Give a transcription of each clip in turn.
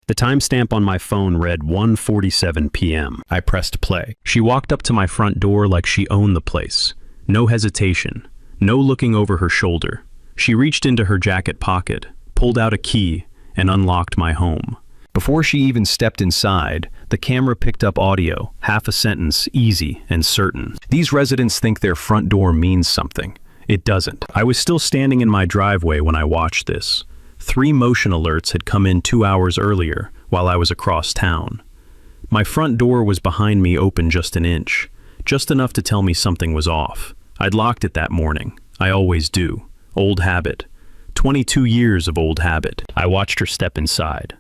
The timestamp on my phone read 1:47 p.m. I pressed play. She walked up to my front door like she owned the place. No hesitation, no looking over her shoulder. She reached into her jacket pocket, pulled out a key, and unlocked my home. Before she even stepped inside, the camera picked up audio, half a sentence, easy and certain. These residents think their front door means something. It doesn't. I was still standing in my driveway when I watched this. 3 motion alerts had come in 2 hours earlier while I was across town. My front door was behind me, open just an inch, just enough to tell me something was off. I'd locked it that morning. I always do. Old habit. 22 years of old habit. I watched her step inside.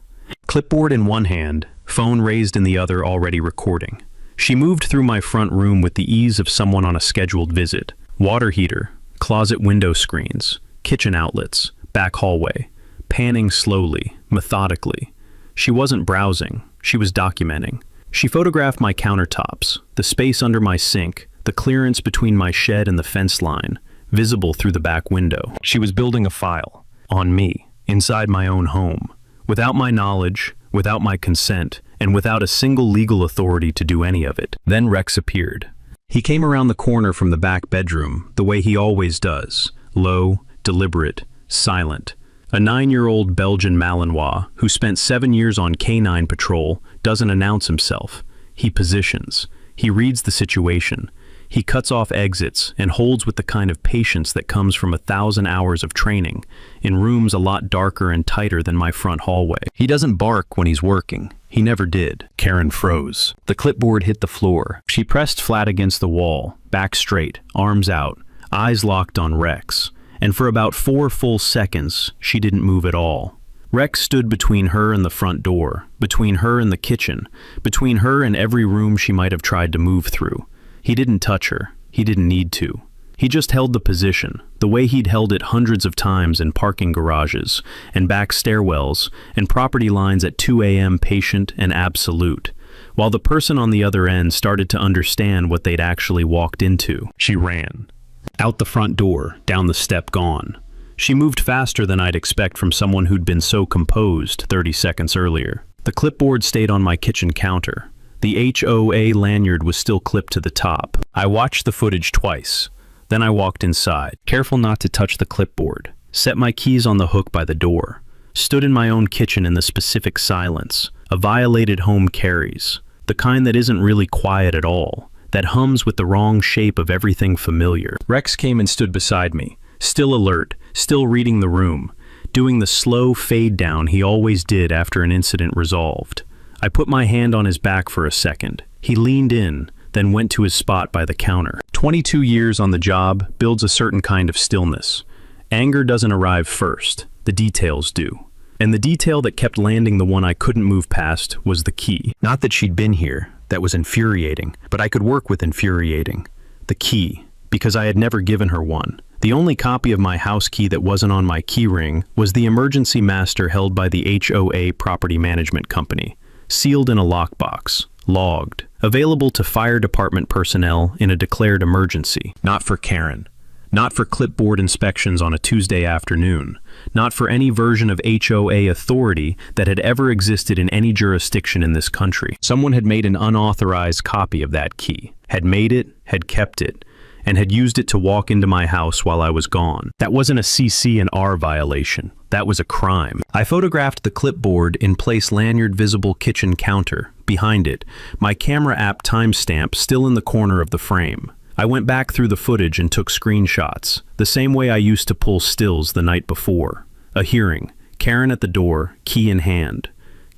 Clipboard in one hand, phone raised in the other, already recording. She moved through my front room with the ease of someone on a scheduled visit. Water heater, closet window screens, kitchen outlets, back hallway, panning slowly, methodically. She wasn't browsing, she was documenting. She photographed my countertops, the space under my sink, the clearance between my shed and the fence line, visible through the back window. She was building a file, on me, inside my own home. Without my knowledge, without my consent, and without a single legal authority to do any of it. Then Rex appeared. He came around the corner from the back bedroom, the way he always does, low, deliberate, silent. A 9-year-old Belgian Malinois, who spent 7 years on canine patrol, doesn't announce himself. He positions. He reads the situation. He cuts off exits and holds with the kind of patience that comes from 1,000 hours of training, in rooms a lot darker and tighter than my front hallway. He doesn't bark when he's working. He never did. Karen froze. The clipboard hit the floor. She pressed flat against the wall, back straight, arms out, eyes locked on Rex. And for about 4 full seconds, she didn't move at all. Rex stood between her and the front door, between her and the kitchen, between her and every room she might have tried to move through. He didn't touch her. He didn't need to. He just held the position, the way he'd held it hundreds of times in parking garages, and back stairwells, and property lines at 2 a.m., patient and absolute, while the person on the other end started to understand what they'd actually walked into. She ran. Out the front door, down the step, gone. She moved faster than I'd expect from someone who'd been so composed 30 seconds earlier. The clipboard stayed on my kitchen counter. The HOA lanyard was still clipped to the top. I watched the footage twice. Then I walked inside, careful not to touch the clipboard, set my keys on the hook by the door, stood in my own kitchen in the specific silence. A violated home carries, the kind that isn't really quiet at all, that hums with the wrong shape of everything familiar. Rex came and stood beside me, still alert, still reading the room, doing the slow fade down he always did after an incident resolved. I put my hand on his back for a second. He leaned in, then went to his spot by the counter. 22 years on the job builds a certain kind of stillness. Anger doesn't arrive first, the details do. And the detail that kept landing, the one I couldn't move past, was the key. Not that she'd been here, that was infuriating, but I could work with infuriating. The key, because I had never given her one. The only copy of my house key that wasn't on my key ring was the emergency master held by the HOA property management company, sealed in a lockbox, logged, available to fire department personnel in a declared emergency. Not for Karen. Not for clipboard inspections on a Tuesday afternoon. Not for any version of HOA authority that had ever existed in any jurisdiction in this country. Someone had made an unauthorized copy of that key, had made it, had kept it, and had used it to walk into my house while I was gone. That wasn't a CC&R violation. That was a crime. I photographed the clipboard in place lanyard visible kitchen counter. Behind it, my camera app timestamp still in the corner of the frame. I went back through the footage and took screenshots, the same way I used to pull stills the night before. A hearing, Karen at the door, key in hand.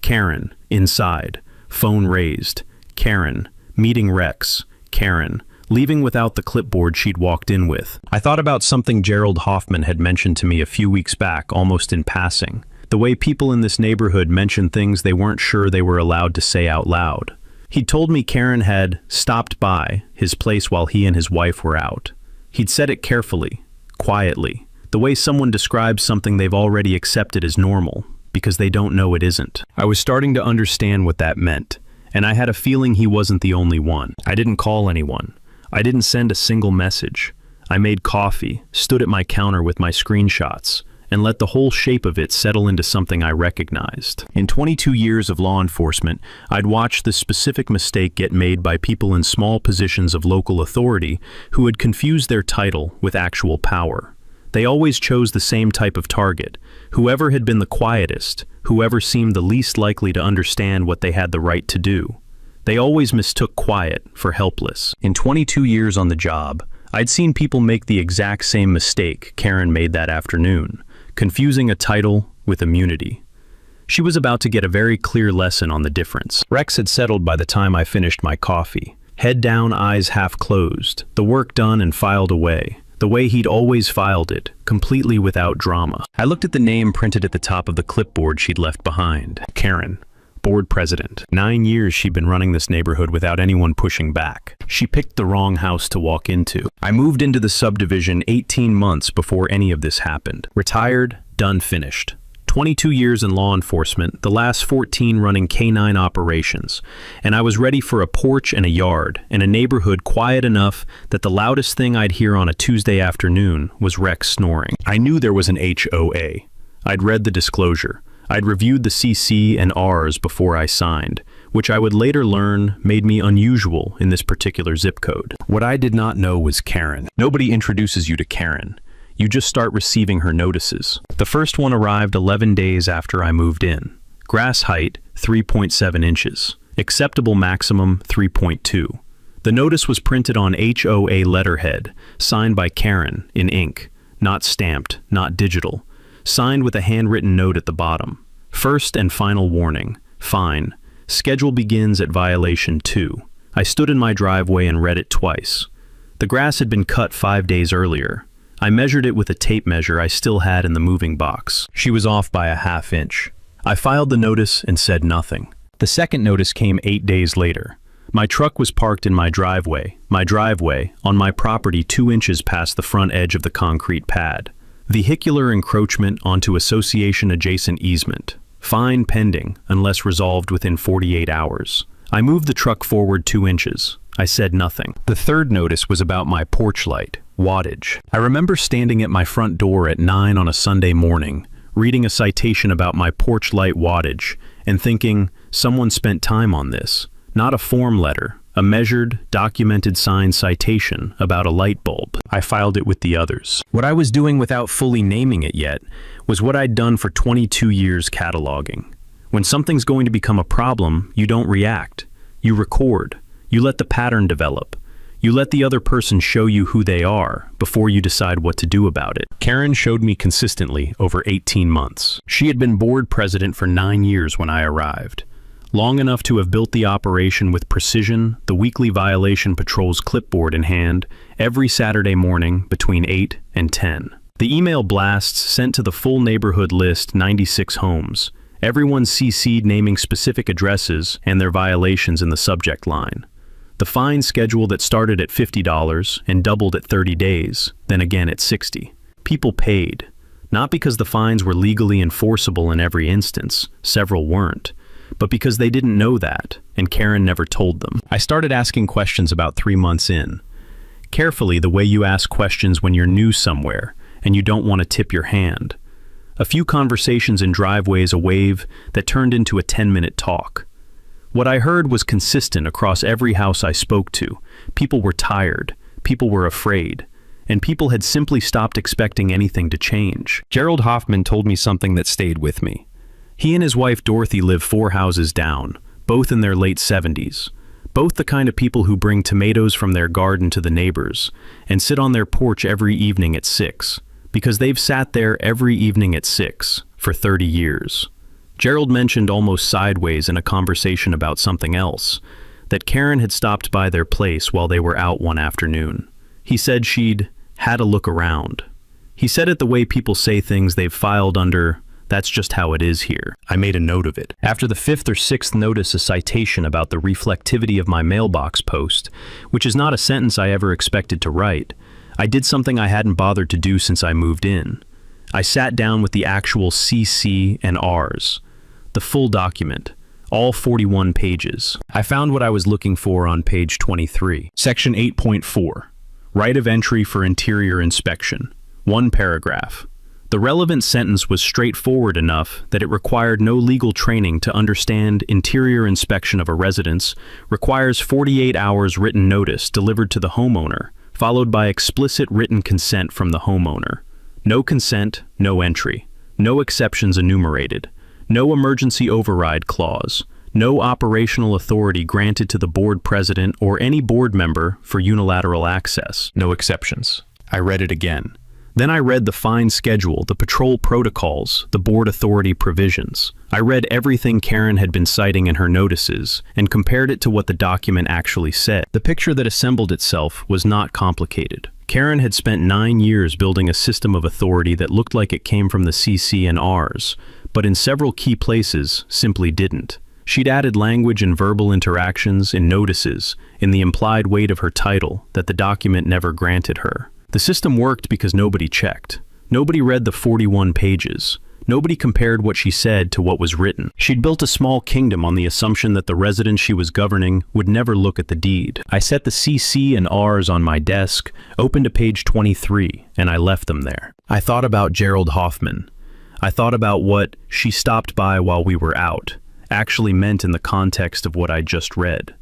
Karen, inside, phone raised. Karen, meeting Rex. Karen, leaving without the clipboard she'd walked in with. I thought about something Gerald Hoffman had mentioned to me a few weeks back, almost in passing. The way people in this neighborhood mention things they weren't sure they were allowed to say out loud. He'd told me Karen had stopped by his place while he and his wife were out. He'd said it carefully, quietly, the way someone describes something they've already accepted as normal, because they don't know it isn't. I was starting to understand what that meant, and I had a feeling he wasn't the only one. I didn't call anyone. I didn't send a single message. I made coffee, stood at my counter with my screenshots, and let the whole shape of it settle into something I recognized. In 22 years of law enforcement, I'd watched this specific mistake get made by people in small positions of local authority who had confused their title with actual power. They always chose the same type of target, whoever had been the quietest, whoever seemed the least likely to understand what they had the right to do. They always mistook quiet for helpless. In 22 years on the job, I'd seen people make the exact same mistake Karen made that afternoon, confusing a title with immunity. She was about to get a very clear lesson on the difference. Rex had settled by the time I finished my coffee. Head down, eyes half closed, the work done and filed away, the way he'd always filed it, completely without drama. I looked at the name printed at the top of the clipboard she'd left behind. Karen, board president. 9 years she'd been running this neighborhood without anyone pushing back. She picked the wrong house to walk into. I moved into the subdivision 18 months before any of this happened. Retired, done, finished. 22 years in law enforcement, the last 14 running K-9 operations, and I was ready for a porch and a yard, and a neighborhood quiet enough that the loudest thing I'd hear on a Tuesday afternoon was Rex snoring. I knew there was an HOA. I'd read the disclosure. I'd reviewed the CC and Rs before I signed, which I would later learn made me unusual in this particular zip code. What I did not know was Karen. Nobody introduces you to Karen. You just start receiving her notices. The first one arrived 11 days after I moved in. Grass height, 3.7 inches. Acceptable maximum, 3.2. The notice was printed on HOA letterhead, signed by Karen in ink, not stamped, not digital. Signed with a handwritten note at the bottom. First and final warning. Fine. Schedule begins at violation 2. I stood in my driveway and read it twice. The grass had been cut 5 days earlier. I measured it with a tape measure I still had in the moving box. She was off by a ½ inch. I filed the notice and said nothing. The second notice came 8 days later. My truck was parked in my driveway, on my property 2 inches past the front edge of the concrete pad. Vehicular encroachment onto association-adjacent easement. Fine pending, unless resolved within 48 hours. I moved the truck forward 2 inches. I said nothing. The third notice was about my porch light, wattage. I remember standing at my front door at 9 on a Sunday morning, reading a citation about my porch light wattage, and thinking, someone spent time on this. Not a form letter, a measured, documented signed citation about a light bulb. I filed it with the others. What I was doing without fully naming it yet was what I'd done for 22 years cataloging. When something's going to become a problem, you don't react. You record. You let the pattern develop. You let the other person show you who they are before you decide what to do about it. Karen showed me consistently over 18 months. She had been board president for 9 years when I arrived. Long enough to have built the operation with precision, the weekly violation patrol's clipboard in hand, every Saturday morning between 8 and 10. The email blasts sent to the full neighborhood list 96 homes. Everyone CC'd naming specific addresses and their violations in the subject line. The fine schedule that started at $50 and doubled at 30 days, then again at 60. People paid. Not because the fines were legally enforceable in every instance, several weren't, but because they didn't know that, and Karen never told them. I started asking questions about 3 months in. Carefully, the way you ask questions when you're new somewhere, and you don't want to tip your hand. A few conversations in driveways, a wave that turned into a 10-minute talk. What I heard was consistent across every house I spoke to. People were tired, people were afraid, and people had simply stopped expecting anything to change. Gerald Hoffman told me something that stayed with me. He and his wife Dorothy live 4 houses down, both in their late 70s. Both the kind of people who bring tomatoes from their garden to the neighbors and sit on their porch every evening at 6, because they've sat there every evening at 6 for 30 years. Gerald mentioned almost sideways in a conversation about something else, that Karen had stopped by their place while they were out one afternoon. He said she'd had a look around. He said it the way people say things they've filed under, "That's just how it is here." I made a note of it. After the 5th or 6th notice, a citation about the reflectivity of my mailbox post, which is not a sentence I ever expected to write, I did something I hadn't bothered to do since I moved in. I sat down with the actual CC and Rs, the full document, all 41 pages. I found what I was looking for on page 23. Section 8.4, right of entry for interior inspection. 1 paragraph. The relevant sentence was straightforward enough that it required no legal training to understand interior inspection of a residence requires 48 hours written notice delivered to the homeowner, followed by explicit written consent from the homeowner. No consent, no entry. No exceptions enumerated. No emergency override clause. No operational authority granted to the board president or any board member for unilateral access. No exceptions. I read it again. Then I read the fine schedule, the patrol protocols, the board authority provisions. I read everything Karen had been citing in her notices and compared it to what the document actually said. The picture that assembled itself was not complicated. Karen had spent 9 years building a system of authority that looked like it came from the CC&Rs, but in several key places simply didn't. She'd added language and verbal interactions in notices in the implied weight of her title that the document never granted her. The system worked because nobody checked. Nobody read the 41 pages. Nobody compared what she said to what was written. She'd built a small kingdom on the assumption that the residents she was governing would never look at the deed. I set the CC and Rs on my desk, opened to page 23, and I left them there. I thought about Gerald Hoffman. I thought about what "she stopped by while we were out" actually meant in the context of what I just read.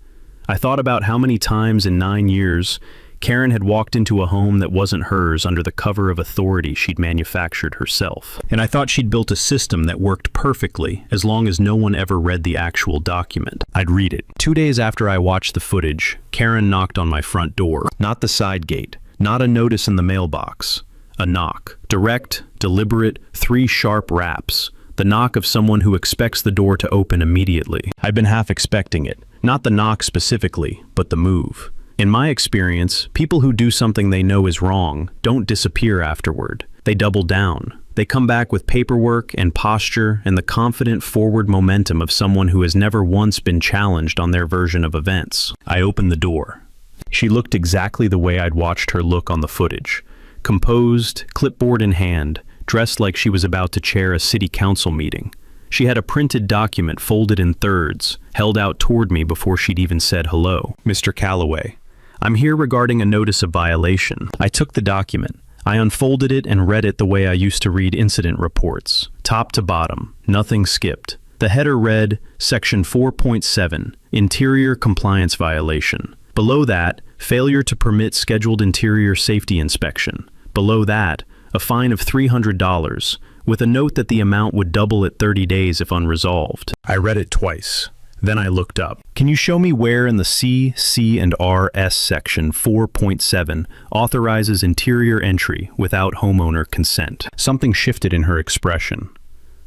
I thought about how many times in 9 years Karen had walked into a home that wasn't hers under the cover of authority she'd manufactured herself. And I thought she'd built a system that worked perfectly as long as no one ever read the actual document. I'd read it. 2 days after I watched the footage, Karen knocked on my front door. Not the side gate, not a notice in the mailbox. A knock. Direct, deliberate, 3 sharp raps. The knock of someone who expects the door to open immediately. I'd been half expecting it. Not the knock specifically, but the move. In my experience, people who do something they know is wrong don't disappear afterward. They double down. They come back with paperwork and posture and the confident forward momentum of someone who has never once been challenged on their version of events. I opened the door. She looked exactly the way I'd watched her look on the footage. Composed, clipboard in hand, dressed like she was about to chair a city council meeting. She had a printed document folded in thirds, held out toward me before she'd even said hello. "Mr. Calloway, I'm here regarding a notice of violation." I took the document. I unfolded it and read it the way I used to read incident reports, top to bottom, nothing skipped. The header read, Section 4.7, Interior Compliance Violation. Below that, failure to permit scheduled interior safety inspection. Below that, a fine of $300, with a note that the amount would double at 30 days if unresolved. I read it twice. Then I looked up. Can you show me where in the C&RS section 4.7 authorizes interior entry without homeowner consent? Something shifted in her expression.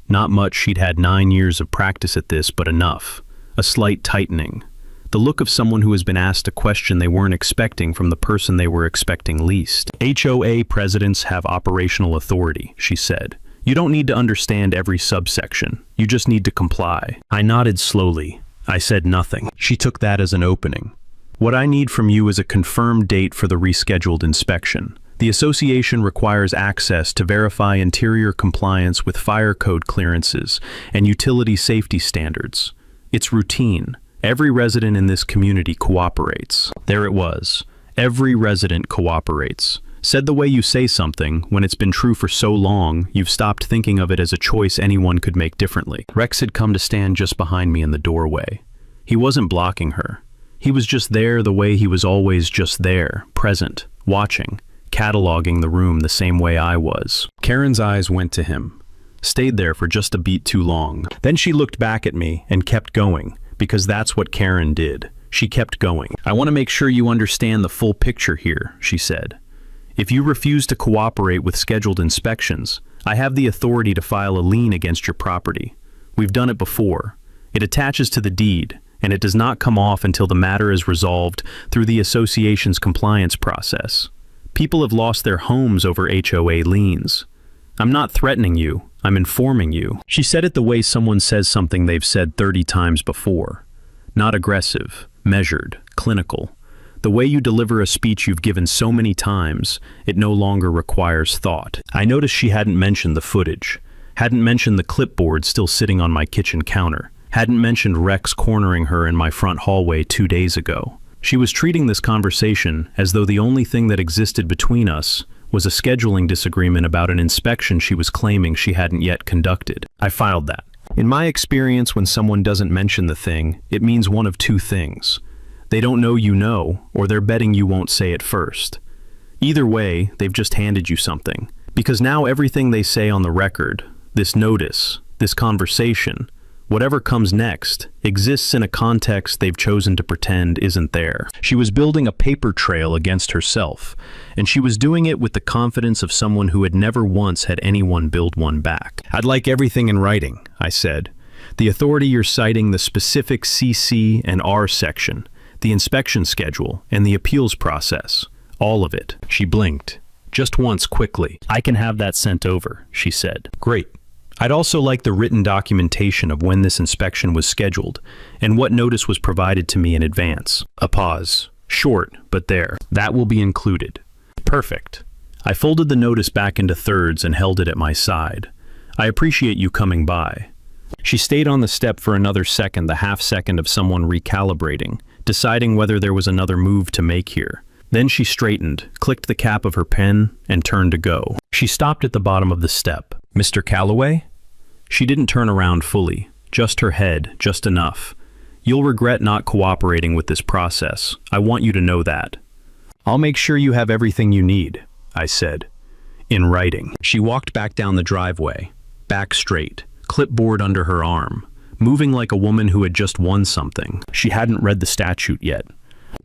Not much, she'd had 9 years of practice at this, but enough. A slight tightening. The look of someone who has been asked a question they weren't expecting from the person they were expecting least. HOA presidents have operational authority, she said. You don't need to understand every subsection. You just need to comply. I nodded slowly. I said nothing. She took that as an opening. What I need from you is a confirmed date for the rescheduled inspection. The association requires access to verify interior compliance with fire code clearances and utility safety standards. It's routine. Every resident in this community cooperates. There it was. Every resident cooperates. Said the way you say something, when it's been true for so long, you've stopped thinking of it as a choice anyone could make differently. Rex had come to stand just behind me in the doorway. He wasn't blocking her. He was just there the way he was always just there, present, watching, cataloging the room the same way I was. Karen's eyes went to him. Stayed there for just a beat too long. Then she looked back at me and kept going, because that's what Karen did. She kept going. I want to make sure you understand the full picture here, she said. If you refuse to cooperate with scheduled inspections, I have the authority to file a lien against your property. We've done it before. It attaches to the deed, and it does not come off until the matter is resolved through the association's compliance process. People have lost their homes over HOA liens. I'm not threatening you, I'm informing you. She said it the way someone says something they've said 30 times before. Not aggressive, measured, clinical. The way you deliver a speech you've given so many times, it no longer requires thought. I noticed she hadn't mentioned the footage, hadn't mentioned the clipboard still sitting on my kitchen counter, hadn't mentioned Rex cornering her in my front hallway 2 days ago. She was treating this conversation as though the only thing that existed between us was a scheduling disagreement about an inspection she was claiming she hadn't yet conducted. I filed that. In my experience, when someone doesn't mention the thing, it means one of two things. They don't know you know, or they're betting you won't say it first. Either way, they've just handed you something. Because now everything they say on the record, this notice, this conversation, whatever comes next, exists in a context they've chosen to pretend isn't there. She was building a paper trail against herself, and she was doing it with the confidence of someone who had never once had anyone build one back. "I'd like everything in writing," I said. "The authority you're citing, the specific CC and R section, the inspection schedule, and the appeals process. All of it." She blinked. Just once, quickly. "I can have that sent over," she said. "Great. I'd also like the written documentation of when this inspection was scheduled and what notice was provided to me in advance." A pause. Short, but there. "That will be included." "Perfect." I folded the notice back into thirds and held it at my side. "I appreciate you coming by." She stayed on the step for another second, the half second of someone recalibrating, deciding whether there was another move to make here. Then she straightened, clicked the cap of her pen, and turned to go. She stopped at the bottom of the step. "Mr. Calloway?" She didn't turn around fully, just her head, just enough. "You'll regret not cooperating with this process. I want you to know that." "I'll make sure you have everything you need," I said. "In writing." She walked back down the driveway, back straight, clipboard under her arm, moving like a woman who had just won something. She hadn't read the statute yet.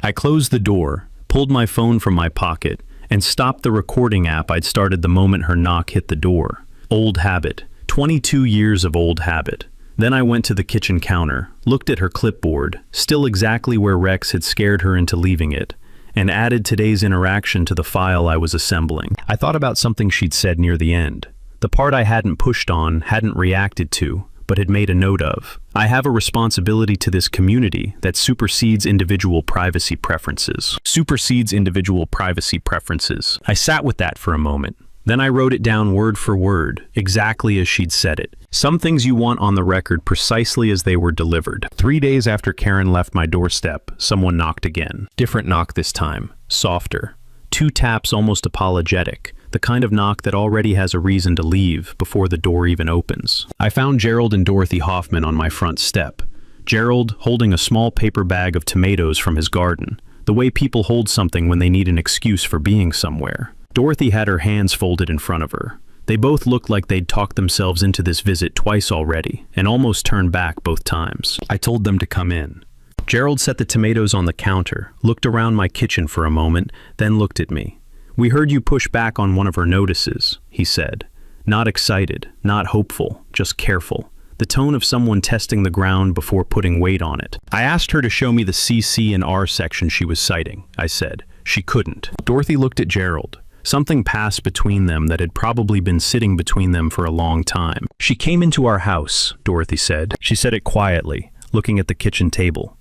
I closed the door, pulled my phone from my pocket, and stopped the recording app I'd started the moment her knock hit the door. Old habit. 22 years of old habit. Then I went to the kitchen counter, looked at her clipboard, still exactly where Rex had scared her into leaving it, and added today's interaction to the file I was assembling. I thought about something she'd said near the end. The part I hadn't pushed on, hadn't reacted to, but had made a note of. "I have a responsibility to this community that supersedes individual privacy preferences." Supersedes individual privacy preferences. I sat with that for a moment. Then I wrote it down word for word, exactly as she'd said it. Some things you want on the record precisely as they were delivered. 3 days after Karen left my doorstep, someone knocked again. Different knock this time, softer. 2 taps, almost apologetic, the kind of knock that already has a reason to leave before the door even opens. I found Gerald and Dorothy Hoffman on my front step. Gerald holding a small paper bag of tomatoes from his garden, the way people hold something when they need an excuse for being somewhere. Dorothy had her hands folded in front of her. They both looked like they'd talked themselves into this visit twice already, and almost turned back both times. I told them to come in. Gerald set the tomatoes on the counter, looked around my kitchen for a moment, then looked at me. "We heard you push back on one of our notices," he said. Not excited, not hopeful, just careful. The tone of someone testing the ground before putting weight on it. "I asked her to show me the CC and R section she was citing," I said. She couldn't. Dorothy looked at Gerald. Something passed between them that had probably been sitting between them for a long time. "She came into our house," Dorothy said. She said it quietly, looking at the kitchen table.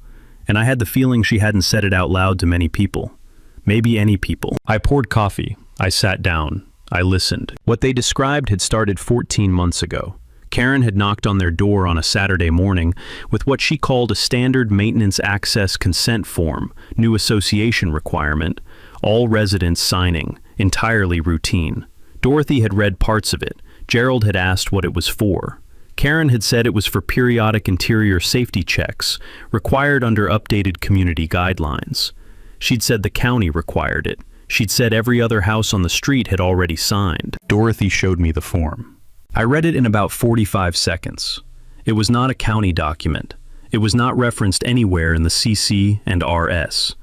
And I had the feeling she hadn't said it out loud to many people. Maybe any people. I poured coffee. I sat down. I listened. What they described had started 14 months ago. Karen had knocked on their door on a Saturday morning with what she called a standard maintenance access consent form, new association requirement, all residents signing, entirely routine. Dorothy had read parts of it. Gerald had asked what it was for. Karen had said it was for periodic interior safety checks, required under updated community guidelines. She'd said the county required it. She'd said every other house on the street had already signed. Dorothy showed me the form. I read it in about 45 seconds. It was not a county document. It was not referenced anywhere in the CC and RS.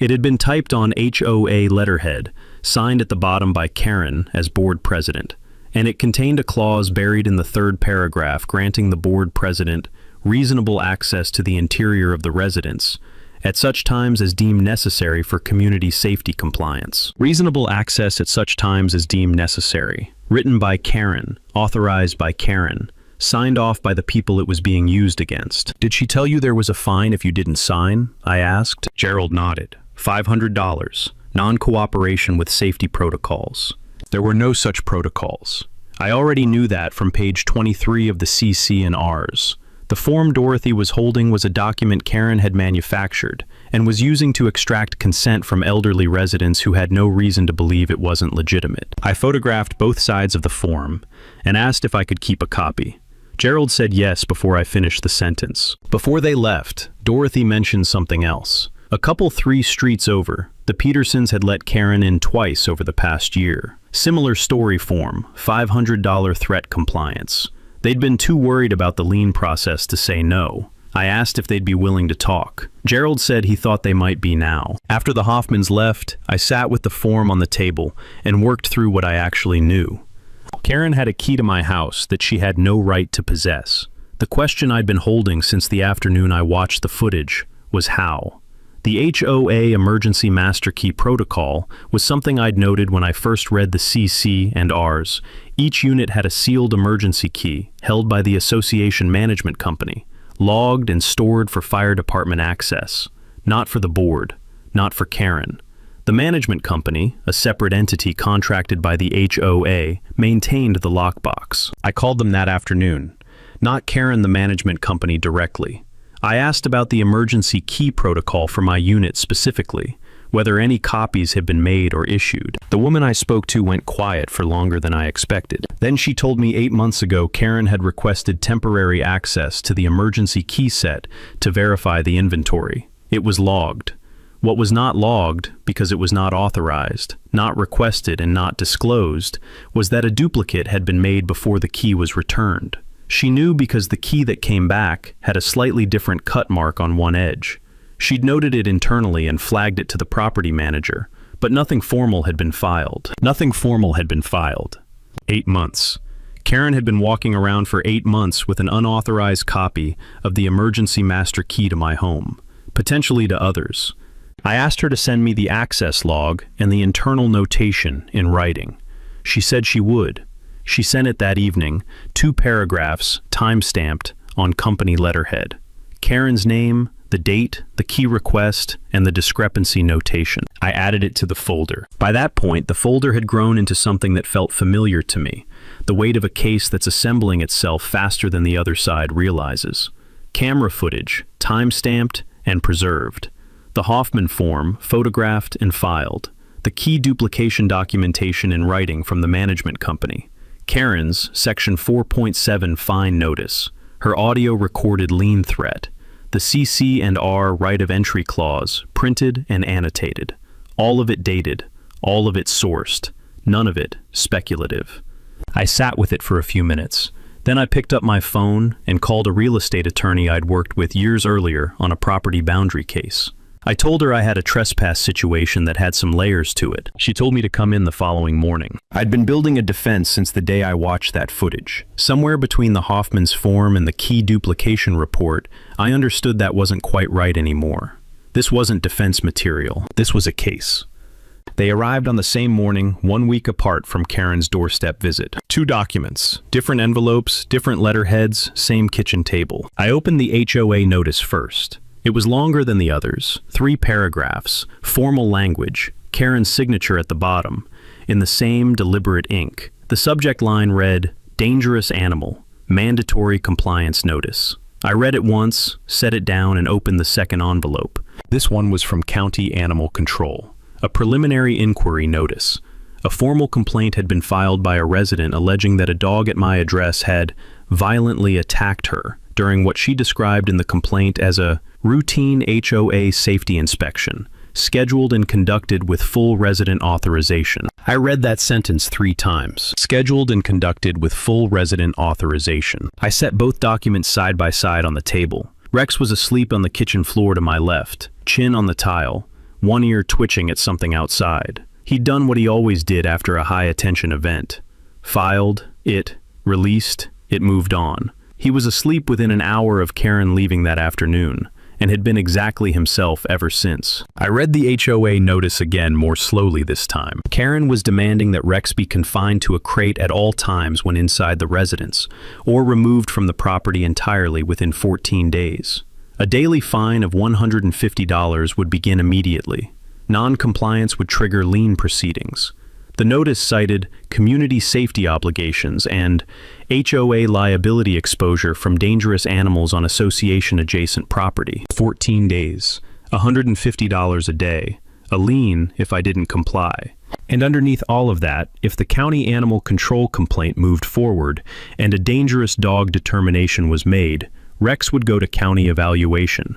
It had been typed on HOA letterhead, signed at the bottom by Karen as board president, and it contained a clause buried in the 3rd paragraph granting the board president reasonable access to the interior of the residence at such times as deemed necessary for community safety compliance. Reasonable access at such times as deemed necessary. Written by Karen, authorized by Karen, signed off by the people it was being used against. "Did she tell you there was a fine if you didn't sign?" I asked. Gerald nodded. $500. Non-cooperation with safety protocols. There were no such protocols. I already knew that from page 23 of the CC and Rs. The form Dorothy was holding was a document Karen had manufactured and was using to extract consent from elderly residents who had no reason to believe it wasn't legitimate. I photographed both sides of the form and asked if I could keep a copy. Gerald said yes before I finished the sentence. Before they left, Dorothy mentioned something else. A couple 3 streets over, the Petersons had let Karen in twice over the past year. Similar story form, $500 threat compliance. They'd been too worried about the lien process to say no. I asked if they'd be willing to talk. Gerald said he thought they might be now. After the Hoffmans left, I sat with the form on the table and worked through what I actually knew. Karen had a key to my house that she had no right to possess. The question I'd been holding since the afternoon I watched the footage was how. The HOA Emergency Master Key Protocol was something I'd noted when I first read the CC and Rs. Each unit had a sealed emergency key held by the Association Management Company, logged and stored for fire department access, not for the board, not for Karen. The management company, a separate entity contracted by the HOA, maintained the lockbox. I called them that afternoon, not Karen the management company directly. I asked about the emergency key protocol for my unit specifically, whether any copies had been made or issued. The woman I spoke to went quiet for longer than I expected. Then she told me 8 months ago Karen had requested temporary access to the emergency key set to verify the inventory. It was logged. What was not logged, because it was not authorized, not requested, and not disclosed, was that a duplicate had been made before the key was returned. She knew because the key that came back had a slightly different cut mark on one edge. She'd noted it internally and flagged it to the property manager, but nothing formal had been filed. 8 months. Karen had been walking around for 8 months with an unauthorized copy of the emergency master key to my home, potentially to others. I asked her to send me the access log and the internal notation in writing. She said she would. She sent it that evening, 2 paragraphs, time-stamped, on company letterhead. Karen's name, the date, the key request, and the discrepancy notation. I added it to the folder. By that point, the folder had grown into something that felt familiar to me, the weight of a case that's assembling itself faster than the other side realizes. Camera footage, time-stamped and preserved. The Hoffman form, photographed and filed. The key duplication documentation in writing from the management company. Karen's Section 4.7 fine notice, her audio recorded lien threat, the CC and R right of entry clause, printed and annotated, all of it dated, all of it sourced, none of it speculative. I sat with it for a few minutes. Then I picked up my phone and called a real estate attorney I'd worked with years earlier on a property boundary case. I told her I had a trespass situation that had some layers to it. She told me to come in the following morning. I'd been building a defense since the day I watched that footage. Somewhere between the Hoffman's form and the key duplication report, I understood that wasn't quite right anymore. This wasn't defense material. This was a case. They arrived on the same morning, 1 week apart from Karen's doorstep visit. 2 documents, different envelopes, different letterheads, same kitchen table. I opened the HOA notice first. It was longer than the others, 3 paragraphs, formal language, Karen's signature at the bottom, in the same deliberate ink. The subject line read, "Dangerous animal, mandatory compliance notice." I read it once, set it down, and opened the second envelope. This one was from County Animal Control, a preliminary inquiry notice. A formal complaint had been filed by a resident alleging that a dog at my address had violently attacked her during what she described in the complaint as a routine HOA safety inspection, scheduled and conducted with full resident authorization. I read that sentence 3 times. Scheduled and conducted with full resident authorization. I set both documents side by side on the table. Rex was asleep on the kitchen floor to my left, chin on the tile, one ear twitching at something outside. He'd done what he always did after a high-attention event. Filed, it, released, it moved on. He was asleep within an hour of Karen leaving that afternoon, and had been exactly himself ever since. I read the HOA notice again more slowly this time. Karen was demanding that Rex be confined to a crate at all times when inside the residence, or removed from the property entirely within 14 days. A daily fine of $150 would begin immediately. Non-compliance would trigger lien proceedings. The notice cited community safety obligations and HOA liability exposure from dangerous animals on association-adjacent property. 14 days, $150 a day, a lien if I didn't comply. And underneath all of that, if the county animal control complaint moved forward and a dangerous dog determination was made, Rex would go to county evaluation.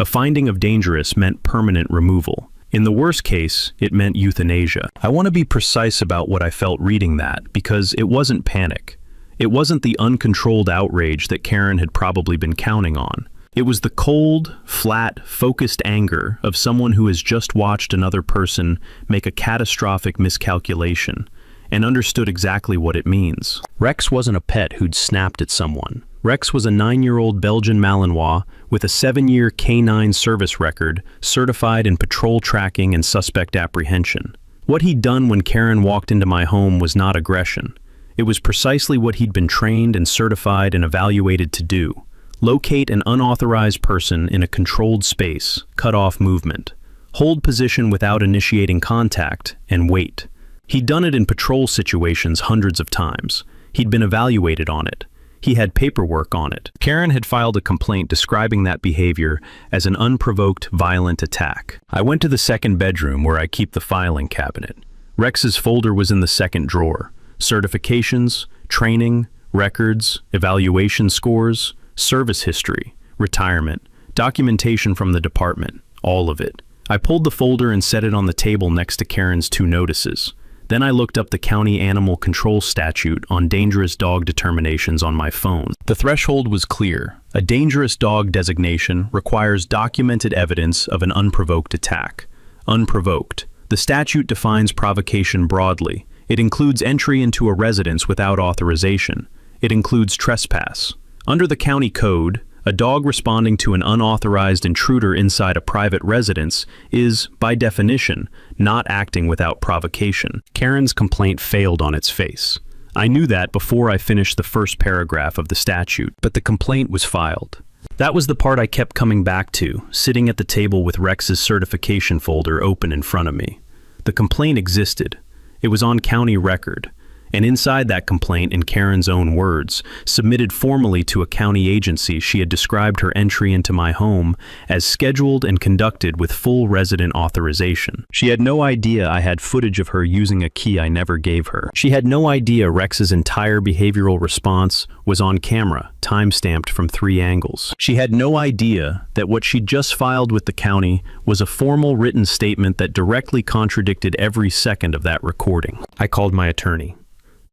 A finding of dangerous meant permanent removal. In the worst case, it meant euthanasia. I want to be precise about what I felt reading that, because it wasn't panic. It wasn't the uncontrolled outrage that Karen had probably been counting on. It was the cold, flat, focused anger of someone who has just watched another person make a catastrophic miscalculation and understood exactly what it means. Rex wasn't a pet who'd snapped at someone. Rex was a 9-year-old Belgian Malinois with a 7-year K9 service record, certified in patrol tracking and suspect apprehension. What he'd done when Karen walked into my home was not aggression. It was precisely what he'd been trained and certified and evaluated to do. Locate an unauthorized person in a controlled space, cut off movement, hold position without initiating contact, and wait. He'd done it in patrol situations hundreds of times. He'd been evaluated on it. He had paperwork on it. Karen had filed a complaint describing that behavior as an unprovoked, violent attack. I went to the second bedroom where I keep the filing cabinet. Rex's folder was in the second drawer. Certifications, training, records, evaluation scores, service history, retirement, documentation from the department, all of it. I pulled the folder and set it on the table next to Karen's 2 notices. Then I looked up the county animal control statute on dangerous dog determinations on my phone. The threshold was clear. A dangerous dog designation requires documented evidence of an unprovoked attack. Unprovoked. The statute defines provocation broadly. It includes entry into a residence without authorization. It includes trespass. Under the county code, a dog responding to an unauthorized intruder inside a private residence is, by definition, not acting without provocation. Karen's complaint failed on its face. I knew that before I finished the first paragraph of the statute, but the complaint was filed. That was the part I kept coming back to, sitting at the table with Rex's certification folder open in front of me. The complaint existed. It was on county record. And inside that complaint, in Karen's own words, submitted formally to a county agency, she had described her entry into my home as scheduled and conducted with full resident authorization. She had no idea I had footage of her using a key I never gave her. She had no idea Rex's entire behavioral response was on camera, time-stamped from 3 angles. She had no idea that what she'd just filed with the county was a formal written statement that directly contradicted every second of that recording. I called my attorney.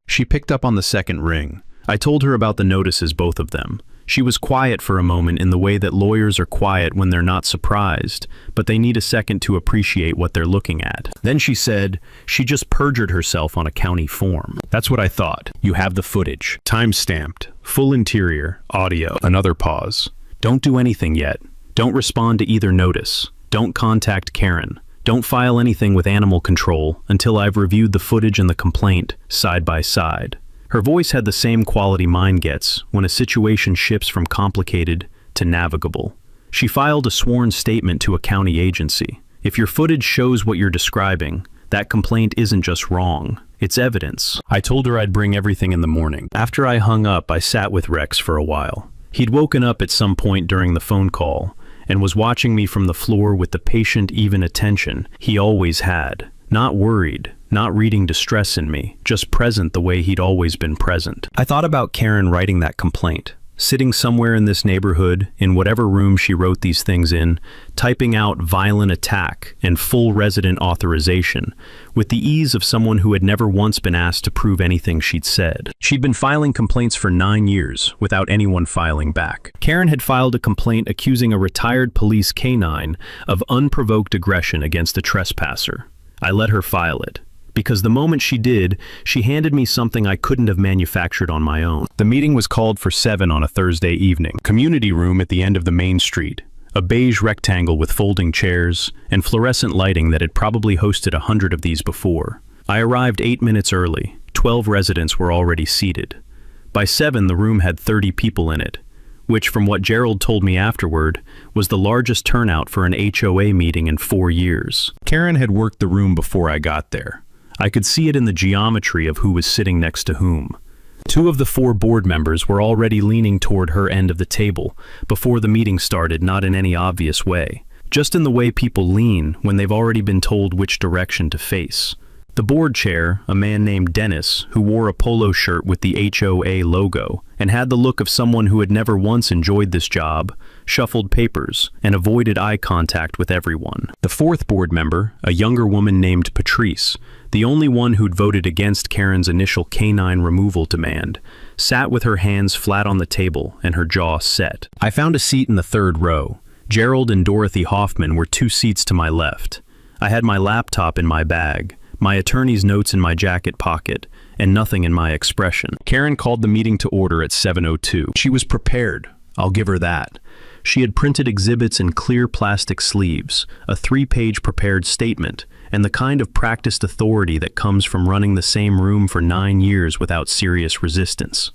She picked up on the second ring. I told her about the notices, both of them. She was quiet for a moment in the way that lawyers are quiet when they're not surprised, but they need a second to appreciate what they're looking at. Then she said she just perjured herself on a county form. That's what I thought. You have the footage. Time-stamped. Full interior. Audio. Another pause. Don't do anything yet. Don't respond to either notice. Don't contact Karen. Don't file anything with animal control until I've reviewed the footage and the complaint side by side. Her voice had the same quality mine gets when a situation shifts from complicated to navigable. She filed a sworn statement to a county agency. If your footage shows what you're describing, that complaint isn't just wrong, it's evidence. I told her I'd bring everything in the morning. After I hung up, I sat with Rex for a while. He'd woken up at some point during the phone call and was watching me from the floor with the patient, even attention he always had. Not worried, not reading distress in me, just present the way he'd always been present. I thought about Karen writing that complaint, sitting somewhere in this neighborhood, in whatever room she wrote these things in, typing out violent attack and full resident authorization, with the ease of someone who had never once been asked to prove anything she'd said. She'd been filing complaints for 9 years without anyone filing back. Karen had filed a complaint accusing a retired police K9 of unprovoked aggression against a trespasser. I let her file it, because the moment she did, she handed me something I couldn't have manufactured on my own. The meeting was called for 7 on a Thursday evening. Community room at the end of the main street. A beige rectangle with folding chairs and fluorescent lighting that had probably hosted 100 of these before. I arrived 8 minutes early. 12 residents were already seated. By 7, the room had 30 people in it, which, from what Gerald told me afterward, was the largest turnout for an HOA meeting in 4 years. Karen had worked the room before I got there. I could see it in the geometry of who was sitting next to whom. 2 of the 4 board members were already leaning toward her end of the table before the meeting started, not in any obvious way, just in the way people lean when they've already been told which direction to face. The board chair, a man named Dennis, who wore a polo shirt with the HOA logo and had the look of someone who had never once enjoyed this job, shuffled papers and avoided eye contact with everyone. The 4th board member, a younger woman named Patrice, the only one who'd voted against Karen's initial canine removal demand, sat with her hands flat on the table and her jaw set. I found a seat in the 3rd row. Gerald and Dorothy Hoffman were 2 seats to my left. I had my laptop in my bag, my attorney's notes in my jacket pocket, and nothing in my expression. Karen called the meeting to order at 7:02. She was prepared, I'll give her that. She had printed exhibits in clear plastic sleeves, a 3-page prepared statement, and the kind of practiced authority that comes from running the same room for 9 years without serious resistance.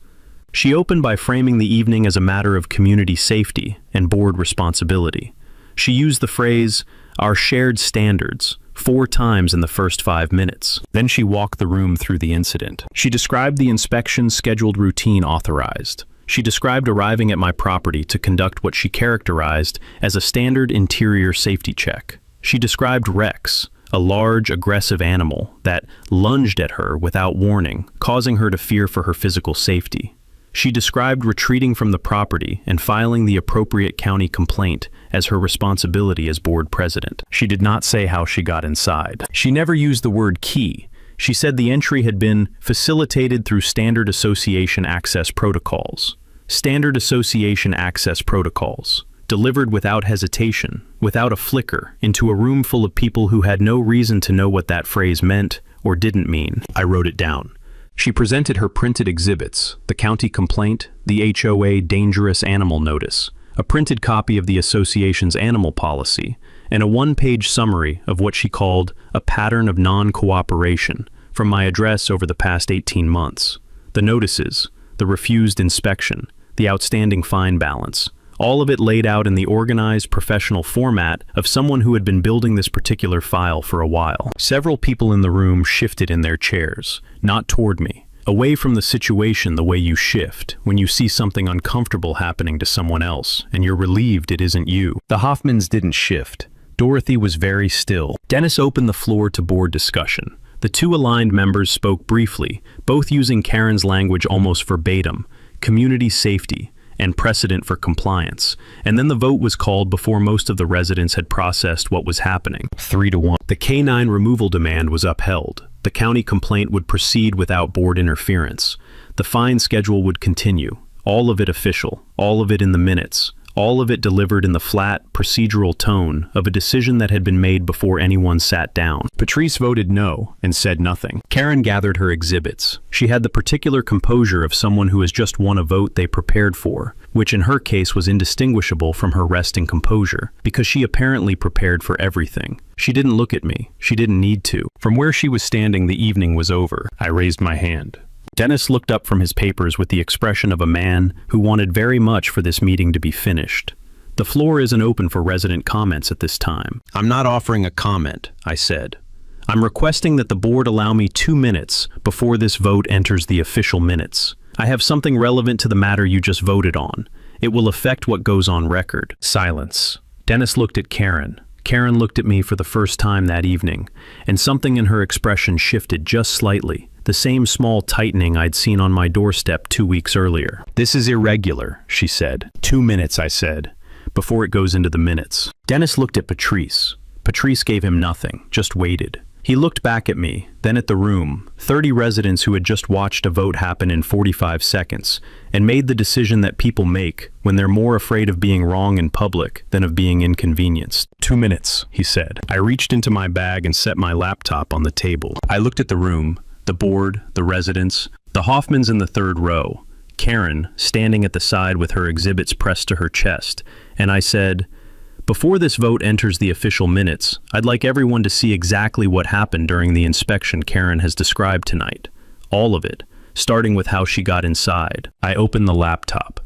She opened by framing the evening as a matter of community safety and board responsibility. She used the phrase, "our shared standards," 4 times in the first 5 minutes. Then she walked the room through the incident. She described the inspection scheduled routine authorized. She described arriving at my property to conduct what she characterized as a standard interior safety check. She described Rex, a large, aggressive animal that lunged at her without warning, causing her to fear for her physical safety. She described retreating from the property and filing the appropriate county complaint as her responsibility as board president. She did not say how she got inside. She never used the word key. She said the entry had been facilitated through standard association access protocols. Standard association access protocols, delivered without hesitation, without a flicker, into a room full of people who had no reason to know what that phrase meant or didn't mean. I wrote it down. She presented her printed exhibits, the county complaint, the HOA dangerous animal notice, a printed copy of the association's animal policy, and a 1-page summary of what she called a pattern of non-cooperation from my address over the past 18 months. The notices, the refused inspection, the outstanding fine balance, all of it laid out in the organized professional format of someone who had been building this particular file for a while. Several people in the room shifted in their chairs, not toward me, away from the situation the way you shift when you see something uncomfortable happening to someone else and you're relieved it isn't you. The Hoffmans didn't shift. Dorothy was very still. Dennis opened the floor to board discussion. The 2 aligned members spoke briefly, both using Karen's language almost verbatim, community safety, and precedent for compliance, and then the vote was called before most of the residents had processed what was happening. 3-1. The canine removal demand was upheld. The county complaint would proceed without board interference. The fine schedule would continue, all of it official, all of it in the minutes, all of it delivered in the flat, procedural tone of a decision that had been made before anyone sat down. Patrice voted no and said nothing. Karen gathered her exhibits. She had the particular composure of someone who has just won a vote they prepared for, which in her case was indistinguishable from her resting composure, because she apparently prepared for everything. She didn't look at me. She didn't need to. From where she was standing, the evening was over. I raised my hand. Dennis looked up from his papers with the expression of a man who wanted very much for this meeting to be finished. The floor isn't open for resident comments at this time. I'm not offering a comment, I said. I'm requesting that the board allow me 2 minutes before this vote enters the official minutes. I have something relevant to the matter you just voted on. It will affect what goes on record. Silence. Dennis looked at Karen. Karen looked at me for the first time that evening, and something in her expression shifted just slightly. The same small tightening I'd seen on my doorstep 2 weeks earlier. This is irregular, she said. 2 minutes, I said, before it goes into the minutes. Dennis looked at Patrice. Patrice gave him nothing, just waited. He looked back at me, then at the room, 30 residents who had just watched a vote happen in 45 seconds, and made the decision that people make when they're more afraid of being wrong in public than of being inconvenienced. 2 minutes, he said. I reached into my bag and set my laptop on the table. I looked at the room, the board, the residents, the Hoffmans in the 3rd row, Karen standing at the side with her exhibits pressed to her chest, and I said, before this vote enters the official minutes, I'd like everyone to see exactly what happened during the inspection Karen has described tonight. All of it, starting with how she got inside. I opened the laptop.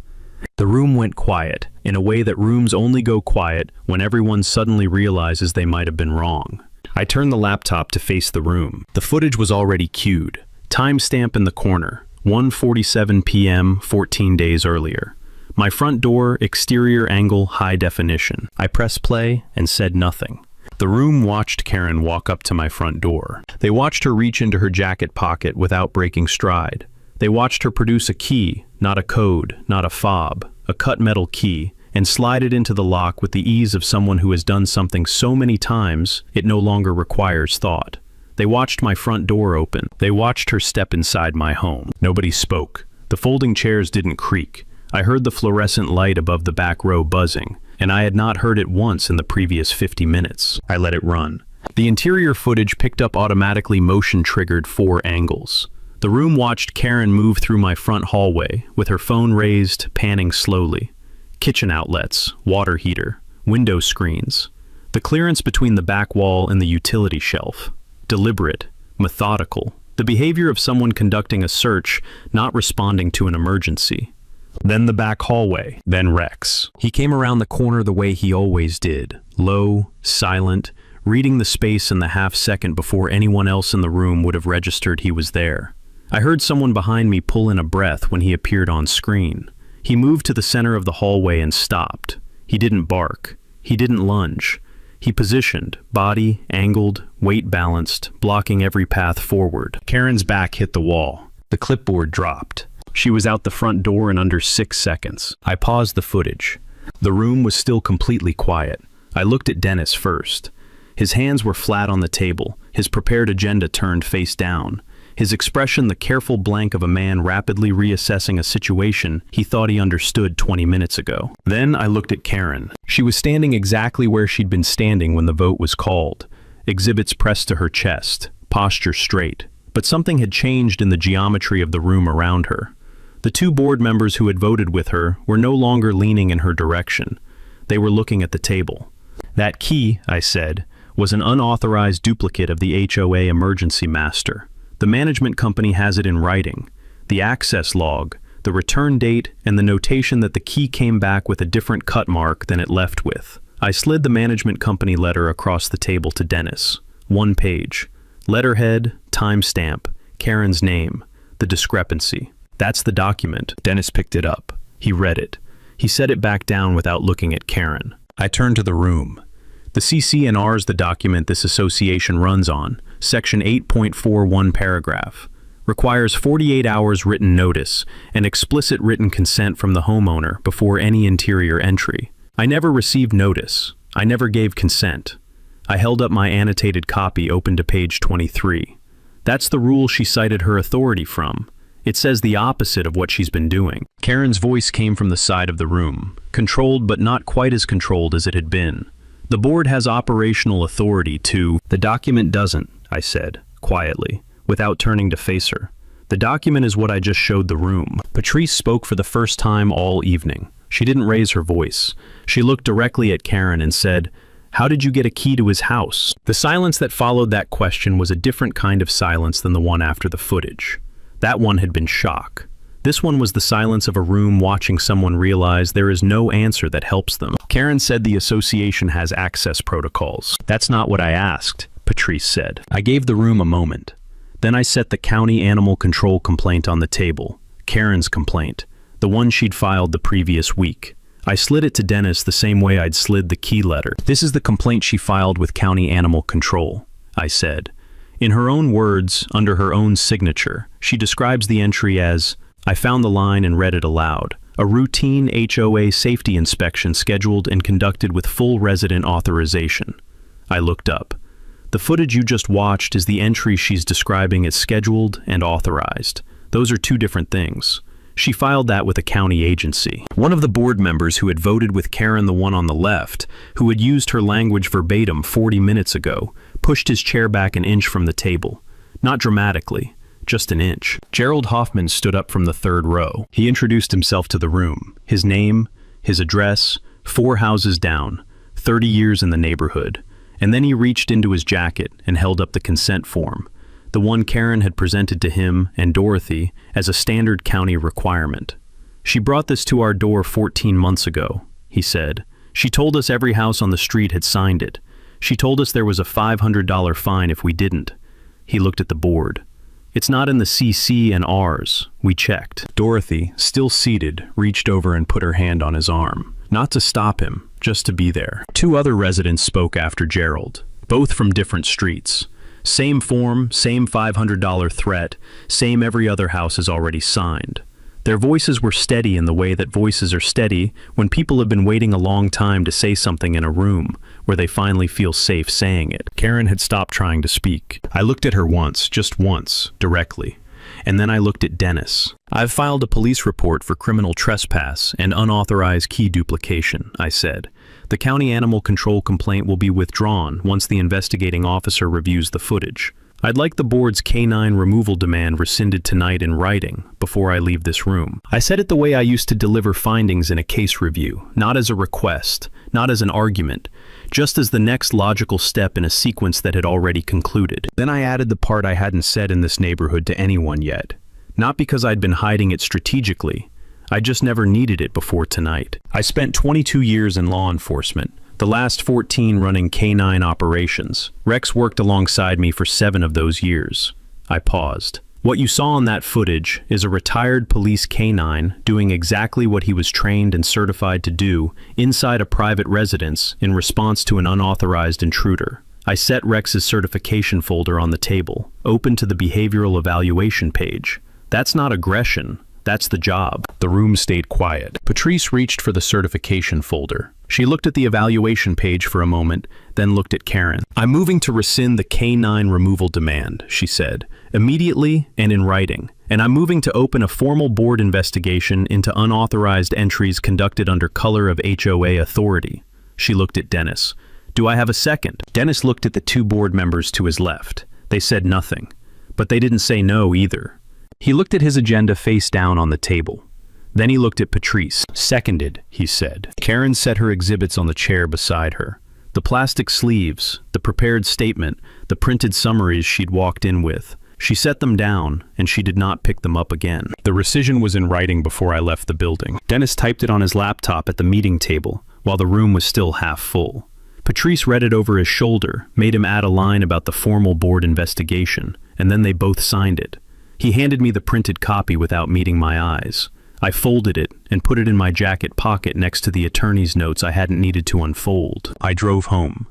The room went quiet, in a way that rooms only go quiet when everyone suddenly realizes they might have been wrong. I turned the laptop to face the room. The footage was already queued. Timestamp in the corner, 1:47 p.m. 14 days earlier. My front door, exterior angle, high definition. I pressed play and said nothing. The room watched Karen walk up to my front door. They watched her reach into her jacket pocket without breaking stride. They watched her produce a key, not a code, not a fob, a cut metal key, and slide it into the lock with the ease of someone who has done something so many times it no longer requires thought. They watched my front door open. They watched her step inside my home. Nobody spoke. The folding chairs didn't creak. I heard the fluorescent light above the back row buzzing, and I had not heard it once in the previous 50 minutes. I let it run. The interior footage picked up automatically motion-triggered 4 angles. The room watched Karen move through my front hallway, with her phone raised, panning slowly. Kitchen outlets, water heater, window screens. The clearance between the back wall and the utility shelf. Deliberate, methodical. The behavior of someone conducting a search, not responding to an emergency. Then the back hallway, then Rex. He came around the corner the way he always did, low, silent, reading the space in the half-second before anyone else in the room would have registered he was there. I heard someone behind me pull in a breath when he appeared on screen. He moved to the center of the hallway and stopped. He didn't bark. He didn't lunge. He positioned, body angled, weight balanced, blocking every path forward. Karen's back hit the wall. The clipboard dropped. She was out the front door in under 6 seconds. I paused the footage. The room was still completely quiet. I looked at Dennis first. His hands were flat on the table, his prepared agenda turned face down. His expression the careful blank of a man rapidly reassessing a situation he thought he understood 20 minutes ago. Then I looked at Karen. She was standing exactly where she'd been standing when the vote was called. Exhibits pressed to her chest, posture straight. But something had changed in the geometry of the room around her. The 2 board members who had voted with her were no longer leaning in her direction. They were looking at the table. That key, I said, was an unauthorized duplicate of the HOA emergency master. The management company has it in writing. The access log, the return date, and the notation that the key came back with a different cut mark than it left with. I slid the management company letter across the table to Dennis. 1 page. Letterhead, timestamp, Karen's name, the discrepancy. That's the document. Dennis picked it up. He read it. He set it back down without looking at Karen. I turned to the room. The CC&R's the document this association runs on, section 8.41 paragraph. Requires 48 hours written notice and explicit written consent from the homeowner before any interior entry. I never received notice. I never gave consent. I held up my annotated copy open to page 23. That's the rule she cited her authority from. It says the opposite of what she's been doing. Karen's voice came from the side of the room, controlled but not quite as controlled as it had been. The board has operational authority to... The document doesn't, I said, quietly, without turning to face her. The document is what I just showed the room. Patrice spoke for the first time all evening. She didn't raise her voice. She looked directly at Karen and said, "How did you get a key to his house?" The silence that followed that question was a different kind of silence than the one after the footage. That one had been shock. This one was the silence of a room watching someone realize there is no answer that helps them. Karen said the association has access protocols. That's not what I asked, Patrice said. I gave the room a moment. Then I set the county animal control complaint on the table, Karen's complaint, the one she'd filed the previous week. I slid it to Dennis the same way I'd slid the key letter. This is the complaint she filed with county animal control, I said. In her own words, under her own signature, she describes the entry as, I found the line and read it aloud. A routine HOA safety inspection scheduled and conducted with full resident authorization. I looked up. The footage you just watched is the entry she's describing as scheduled and authorized. Those are 2 different things. She filed that with a county agency. One of the board members who had voted with Karen, the one on the left, who had used her language verbatim 40 minutes ago, pushed his chair back an inch from the table. Not dramatically. Just an inch. Gerald Hoffman stood up from the 3rd row. He introduced himself to the room. His name, his address, 4 houses down, 30 years in the neighborhood. And then he reached into his jacket and held up the consent form, the one Karen had presented to him and Dorothy as a standard county requirement. She brought this to our door 14 months ago, he said. She told us every house on the street had signed it. She told us there was a $500 fine if we didn't. He looked at the board. It's not in the CC and Rs. We checked. Dorothy, still seated, reached over and put her hand on his arm. Not to stop him, just to be there. Two other residents spoke after Gerald, both from different streets. Same form, same $500 threat, same every other house is already signed. Their voices were steady in the way that voices are steady when people have been waiting a long time to say something in a room where they finally feel safe saying it. Karen had stopped trying to speak. I looked at her once, just once, directly. And then I looked at Dennis. I've filed a police report for criminal trespass and unauthorized key duplication, I said. The county animal control complaint will be withdrawn once the investigating officer reviews the footage. I'd like the board's canine removal demand rescinded tonight in writing before I leave this room. I said it the way I used to deliver findings in a case review, not as a request, not as an argument, just as the next logical step in a sequence that had already concluded. Then I added the part I hadn't said in this neighborhood to anyone yet. Not because I'd been hiding it strategically. I just never needed it before tonight. I spent 22 years in law enforcement. The last 14 running canine operations. Rex worked alongside me for 7 of those years. I paused. What you saw on that footage is a retired police canine doing exactly what he was trained and certified to do inside a private residence in response to an unauthorized intruder. I set Rex's certification folder on the table, open to the behavioral evaluation page. That's not aggression. That's the job. The room stayed quiet. Patrice reached for the certification folder. She looked at the evaluation page for a moment, then looked at Karen. I'm moving to rescind the canine removal demand, she said, immediately and in writing. And I'm moving to open a formal board investigation into unauthorized entries conducted under color of HOA authority. She looked at Dennis. Do I have a second? Dennis looked at the 2 board members to his left. They said nothing, but they didn't say no either. He looked at his agenda face down on the table. Then he looked at Patrice. Seconded, he said. Karen set her exhibits on the chair beside her. The plastic sleeves, the prepared statement, the printed summaries she'd walked in with. She set them down, and she did not pick them up again. The rescission was in writing before I left the building. Dennis typed it on his laptop at the meeting table, while the room was still half full. Patrice read it over his shoulder, made him add a line about the formal board investigation, and then they both signed it. He handed me the printed copy without meeting my eyes. I folded it and put it in my jacket pocket next to the attorney's notes I hadn't needed to unfold. I drove home.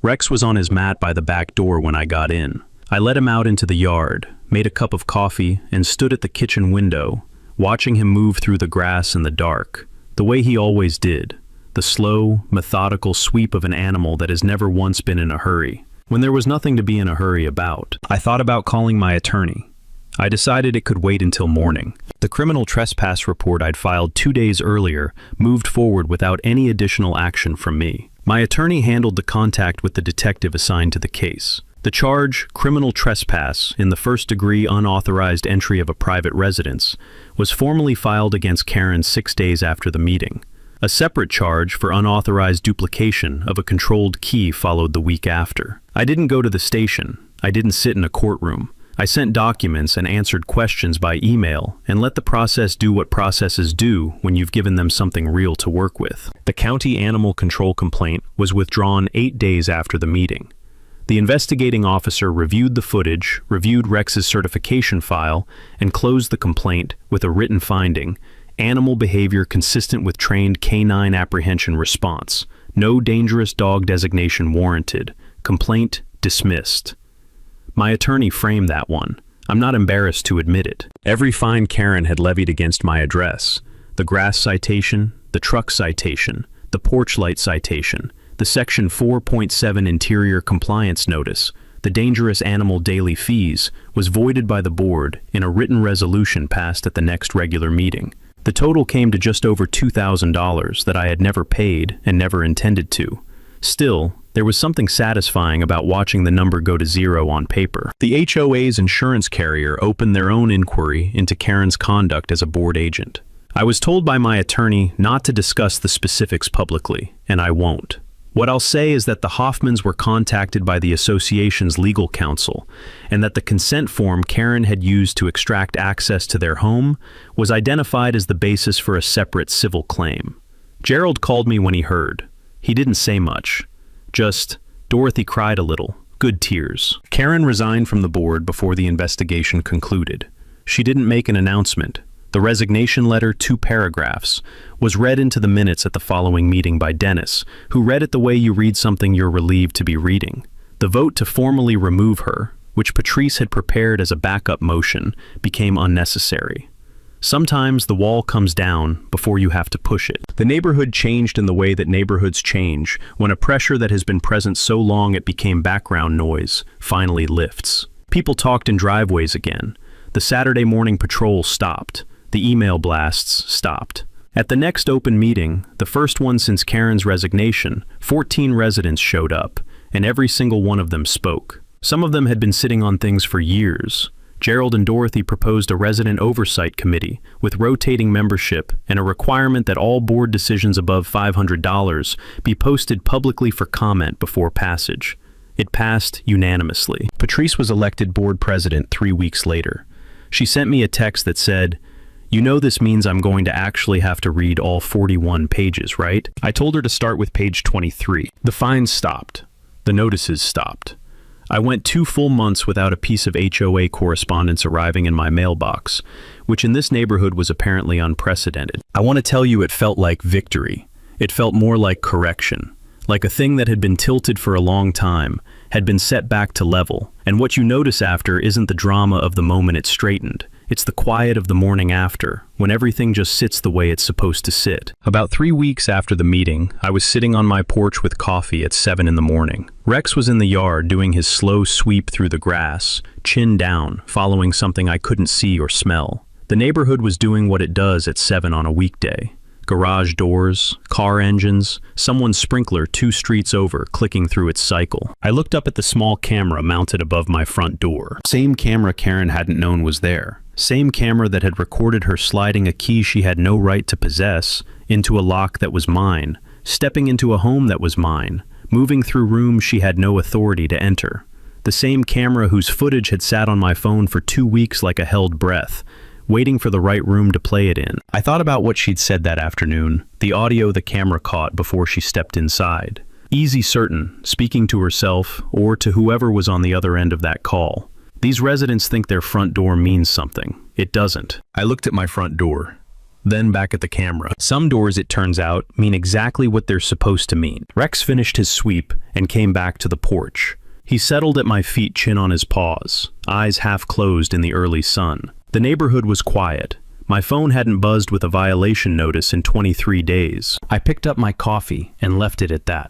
Rex was on his mat by the back door when I got in. I let him out into the yard, made a cup of coffee, and stood at the kitchen window, watching him move through the grass in the dark, the way he always did, the slow, methodical sweep of an animal that has never once been in a hurry, when there was nothing to be in a hurry about. I thought about calling my attorney. I decided it could wait until morning. The criminal trespass report I'd filed 2 days earlier moved forward without any additional action from me. My attorney handled the contact with the detective assigned to the case. The charge, criminal trespass in the first-degree unauthorized entry of a private residence, was formally filed against Karen 6 days after the meeting. A separate charge for unauthorized duplication of a controlled key followed the week after. I didn't go to the station. I didn't sit in a courtroom. I sent documents and answered questions by email and let the process do what processes do when you've given them something real to work with. The county animal control complaint was withdrawn 8 days after the meeting. The investigating officer reviewed the footage, reviewed Rex's certification file, and closed the complaint with a written finding: animal behavior consistent with trained canine apprehension response. No dangerous dog designation warranted. Complaint dismissed. My attorney framed that one. I'm not embarrassed to admit it. Every fine Karen had levied against my address, the grass citation, the truck citation, the porch light citation, the Section 4.7 interior compliance notice, the dangerous animal daily fees, was voided by the board in a written resolution passed at the next regular meeting. The total came to just over $2,000 that I had never paid and never intended to. Still, there was something satisfying about watching the number go to zero on paper. The HOA's insurance carrier opened their own inquiry into Karen's conduct as a board agent. I was told by my attorney not to discuss the specifics publicly, and I won't. What I'll say is that the Hoffmans were contacted by the association's legal counsel, and that the consent form Karen had used to extract access to their home was identified as the basis for a separate civil claim. Gerald called me when he heard. He didn't say much. Just, Dorothy cried a little, good tears. Karen resigned from the board before the investigation concluded. She didn't make an announcement. The resignation letter, 2 paragraphs, was read into the minutes at the following meeting by Dennis, who read it the way you read something you're relieved to be reading. The vote to formally remove her, which Patrice had prepared as a backup motion, became unnecessary. Sometimes the wall comes down before you have to push it. The neighborhood changed in the way that neighborhoods change when a pressure that has been present so long it became background noise finally lifts. People talked in driveways again. The Saturday morning patrol stopped. The email blasts stopped. At the next open meeting, the first one since Karen's resignation, 14 residents showed up, and every single one of them spoke. Some of them had been sitting on things for years. Gerald and Dorothy proposed a resident oversight committee with rotating membership and a requirement that all board decisions above $500 be posted publicly for comment before passage. It passed unanimously. Patrice was elected board president 3 weeks later. She sent me a text that said, "You know this means I'm going to actually have to read all 41 pages, right?" I told her to start with page 23. The fines stopped. The notices stopped. I went 2 full months without a piece of HOA correspondence arriving in my mailbox, which in this neighborhood was apparently unprecedented. I want to tell you it felt like victory. It felt more like correction, like a thing that had been tilted for a long time, had been set back to level, and what you notice after isn't the drama of the moment it straightened. It's the quiet of the morning after, when everything just sits the way it's supposed to sit. About 3 weeks after the meeting, I was sitting on my porch with coffee at 7 in the morning. Rex was in the yard doing his slow sweep through the grass, chin down, following something I couldn't see or smell. The neighborhood was doing what it does at 7 on a weekday. Garage doors, car engines, someone's sprinkler 2 streets over clicking through its cycle. I looked up at the small camera mounted above my front door. Same camera Karen hadn't known was there. Same camera that had recorded her sliding a key she had no right to possess into a lock that was mine, stepping into a home that was mine, moving through rooms she had no authority to enter. The same camera whose footage had sat on my phone for 2 weeks like a held breath, waiting for the right room to play it in. I thought about what she'd said that afternoon, the audio the camera caught before she stepped inside. Easy certain, speaking to herself or to whoever was on the other end of that call. These residents think their front door means something. It doesn't. I looked at my front door, then back at the camera. Some doors, it turns out, mean exactly what they're supposed to mean. Rex finished his sweep and came back to the porch. He settled at my feet, chin on his paws, eyes half closed in the early sun. The neighborhood was quiet. My phone hadn't buzzed with a violation notice in 23 days. I picked up my coffee and left it at that.